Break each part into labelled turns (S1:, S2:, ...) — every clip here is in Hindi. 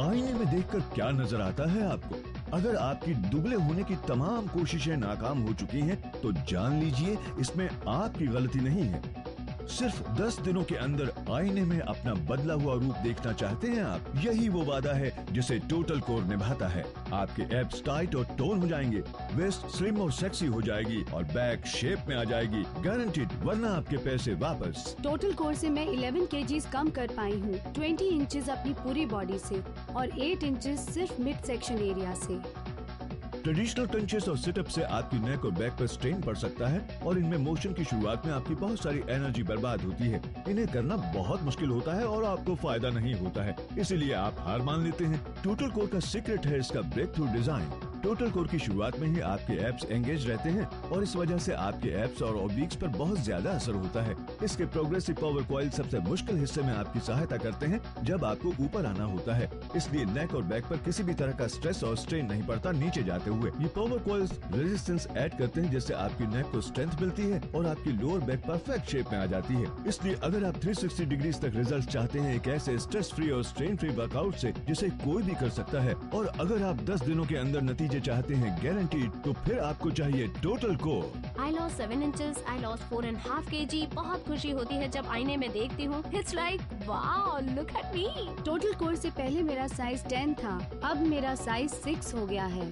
S1: आईने में देखकर क्या नजर आता है आपको? अगर आपकी दुबले होने की तमाम कोशिशें नाकाम हो चुकी हैं, तो जान लीजिए इसमें आपकी गलती नहीं है। सिर्फ 10 दिनों के अंदर आईने में अपना बदला हुआ रूप देखना चाहते हैं आप? यही वो वादा है जिसे टोटल कोर निभाता है। आपके एब्स टाइट और टोन हो जाएंगे, वेस्ट स्लिम और सेक्सी हो जाएगी और बैक शेप में आ जाएगी, गारंटीड, वरना आपके पैसे वापस।
S2: टोटल कोर से मैं 11 kgs कम कर पाई हूँ, 20 इंचेस अपनी पूरी बॉडी से और 8 इंचेस सिर्फ मिड सेक्शन एरिया से।
S1: ट्रेडिशनल क्रंचेस और सिटअप से आपकी नेक और बैक पर स्ट्रेन पड़ सकता है और इनमें मोशन की शुरुआत में आपकी बहुत सारी एनर्जी बर्बाद होती है। इन्हें करना बहुत मुश्किल होता है और आपको फायदा नहीं होता है, इसीलिए आप हार मान लेते हैं। टोटल कोर का सीक्रेट है इसका breakthrough design. Total core की शुरुआत में ही आपके एब्स एंगेज रहते हैं और इस वजह से आपके एब्स और ओब्लिक्स पर बहुत ज्यादा असर होता है। इसके प्रोग्रेसिव पावर कॉइल सबसे मुश्किल हिस्से में आपकी सहायता करते हैं जब आपको ऊपर आना होता है, इसलिए नेक और बैक पर किसी भी तरह का स्ट्रेस और स्ट्रेन नहीं पड़ता नीचे जाते हुए। ये पावर कॉइल्स रेजिस्टेंस ऐड करते हैं, जिससे आपकी नेक को स्ट्रेंथ मिलती है और आपकी लोअर बैक परफेक्ट शेप में आ जाती है। इसलिए अगर आप 360 डिग्री तक रिजल्ट चाहते हैं एक ऐसे स्ट्रेस फ्री और स्ट्रेन फ्री वर्कआउट से जिसे कोई भी कर सकता है, और अगर आप 10 दिनों के अंदर नतीजे चाहते हैं गारंटीड, तो फिर आपको चाहिए total core.
S3: I lost 7 inches, I lost 4.5 kg। बहुत खुशी होती है जब आईने में देखती हूँ। It's like wow, look at me।
S2: Total core से पहले मेरा साइज 10 था, अब मेरा साइज 6 हो गया है।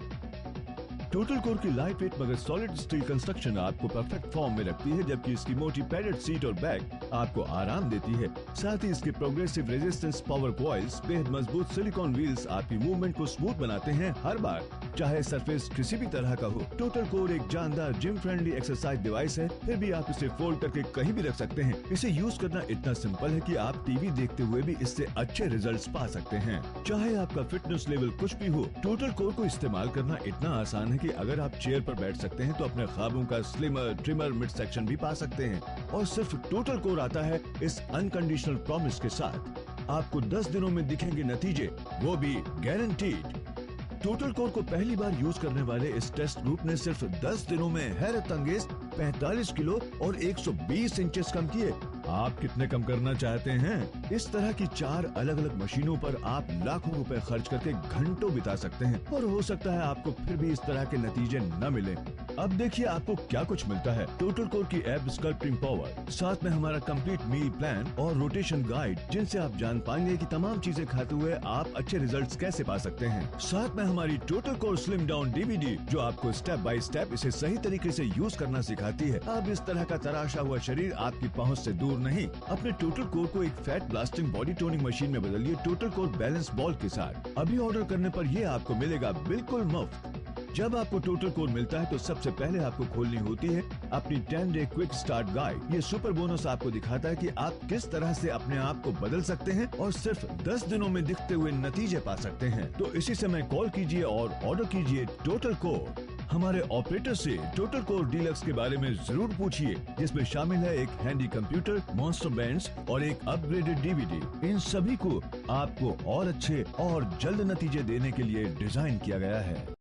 S1: टोटल कोर की लाइट वेट मगर सॉलिड स्टील कंस्ट्रक्शन आपको परफेक्ट फॉर्म में रखती है, जबकि इसकी मोटी पैडेड सीट और बैक आपको आराम देती है। साथ ही इसके प्रोग्रेसिव रेजिस्टेंस पावर कॉइल्स बेहद मजबूत सिलिकॉन व्हील्स आपकी मूवमेंट को स्मूथ बनाते हैं हर बार, चाहे सरफेस किसी भी तरह का हो। टोटल कोर एक जानदार जिम फ्रेंडली एक्सरसाइज डिवाइस है, फिर भी आप इसे फोल्ड करके कहीं भी रख सकते हैं। इसे यूज करना इतना सिंपल है कि आप टीवी देखते हुए भी इससे अच्छे रिजल्ट्स पा सकते हैं। चाहे आपका फिटनेस लेवल कुछ भी हो, टोटल कोर को इस्तेमाल करना इतना आसान है कि अगर आप चेयर पर बैठ सकते हैं तो अपने ख्वाबों का स्लिमर ट्रिमर मिड सेक्शन भी पा सकते हैं। और सिर्फ टोटल कोर आता है इस अनकंडीशनल प्रॉमिस के साथ, आपको 10 दिनों में दिखेंगे नतीजे, वो भी गारंटीड। टोटल कोर को पहली बार यूज करने वाले इस टेस्ट ग्रुप ने सिर्फ 10 दिनों में हैरत अंगेज 45 किलो और 120 इंचेस कम किए। आप कितने कम करना चाहते हैं? इस तरह की 4 अलग अलग मशीनों पर आप लाखों रुपए खर्च करके घंटों बिता सकते हैं और हो सकता है आपको फिर भी इस तरह के नतीजे न मिले। अब देखिए आपको क्या कुछ मिलता है। टोटल कोर की एब स्कल्पटिंग पावर, साथ में हमारा कंप्लीट मील प्लान और रोटेशन गाइड, जिनसे आप जान पाएंगे कि तमाम चीजें खाते हुए आप अच्छे रिजल्ट्स कैसे पा सकते हैं। साथ में हमारी total core slim down DVD, जो आपको स्टेप बाय स्टेप इसे सही तरीके से यूज करना सिखाती है। अब इस तरह का तराशा हुआ शरीर आपकी पहुंच से दूर नहीं। अपने टोटल कोर को एक fat blasting body toning machine में बदलिए टोटल कोर बैलेंस बॉल के साथ। अभी ऑर्डर करने पर ये आपको मिलेगा बिल्कुल मुफ्त। जब आपको टोटल कोर मिलता है तो सबसे पहले आपको खोलनी होती है अपनी 10 डे क्विक स्टार्ट गाइड। ये सुपर बोनस आपको दिखाता है कि आप किस तरह से अपने आप को बदल सकते हैं और सिर्फ 10 दिनों में दिखते हुए नतीजे पा सकते हैं। तो इसी समय कॉल कीजिए और ऑर्डर कीजिए टोटल कोर। हमारे ऑपरेटर से टोटल कोर डीलक्स के बारे में जरूर पूछिए, जिसमें शामिल है एक हैंडी कंप्यूटर, मॉन्स्टर बैंड्स और एक अपग्रेडेड डीवीडी। इन सभी को आपको और अच्छे और जल्द नतीजे देने के लिए डिजाइन किया गया है।